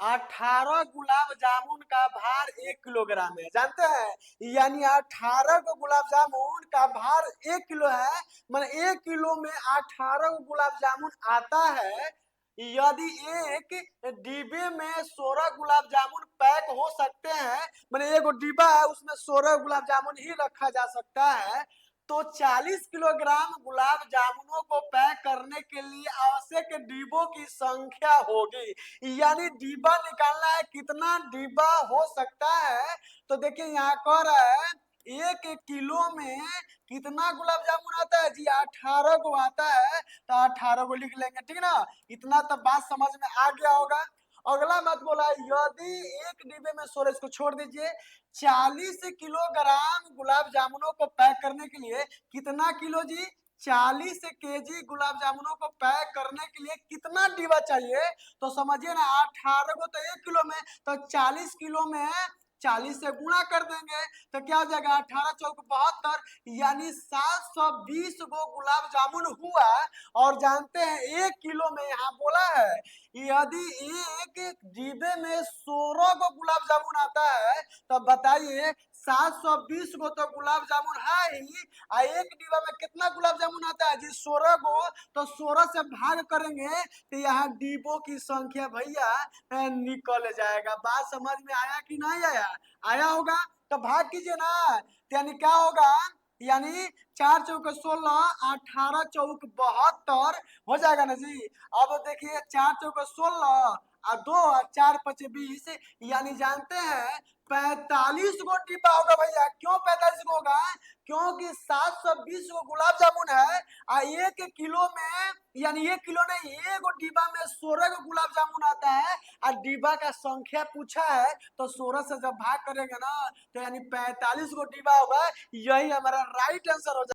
18 गुलाब जामुन का भार 1 किलोग्राम है, जानते हैं? यानी 18 को गुलाब जामुन का भार 1 किलो है। मतलब 1 किलो में 18 गुलाब जामुन आता है। यदि एक डिब्बे में 16 गुलाब जामुन पैक हो सकते हैं, मतलब एक डिब्बा है उसमें 16 गुलाब जामुन ही रखा जा सकता है, तो 40 किलोग्राम गुलाब जामुनों को पैक करने के लिए आवश्यक डिब्बों की संख्या होगी। यानी डिब्बा निकालना है, कितना डिब्बा हो सकता है। तो देखिए यहाँ कह रहा है 1 किलो में कितना गुलाब जामुन आता है जी, 18 को आता है। तो 18 को लिख लेंगे, ठीक ना। इतना तो बात समझ में आ गया होगा। अगला बात बोला यदि एक डिब्बे में 16, इसको छोड़ दीजिए, 40 किलोग्राम गुलाब जामुनों को पैक करने के लिए कितना किलो जी, 40 केजी गुलाब जामुनों को पैक करने के लिए कितना डिब्बा चाहिए। तो समझिए ना, 18 को तो 1 किलो में, तो 40 किलो में 40 से गुणा कर देंगे तो क्या हो जाएगा, 18 चौक 72, यानी 720 गो गुलाब जामुन हुआ। और जानते हैं 1 किलो में यहाँ बोला है यदि एक डिब्बे में 16 गो गुलाब जामुन आता है, तो बताइए 720 गो तो गुलाब जामुन है ही, और एक डिब्बा में कितना गुलाब जामुन आता है जी, 16 गो। तो 16 से भाग करेंगे तो यहाँ डिब्बों की संख्या भैया निकल जाएगा। बात समझ में आया कि नहीं आया? आया होगा तो भाग कीजिए ना। तो यानी क्या होगा, यानी 4 चौक 16, 18 चौक 72 हो जाएगा ना जी। अब देखिए 4 चौक 16 और 2 और 4 5 20, यानी जानते हैं 45 गो डिब्बा होगा भैया। क्यों 45 गो होगा, क्योंकि 720 गो गुलाब जामुन है और 1 किलो में, यानी 1 किलो नहीं, एक डिब्बा में 16 गो गुलाब जामुन आता है और डिब्बा का संख्या पूछा है, तो 16 से जब भाग करेंगे ना तो यानी 45 गो डिब्बा होगा। यही हमारा राइट आंसर हो जाएगा।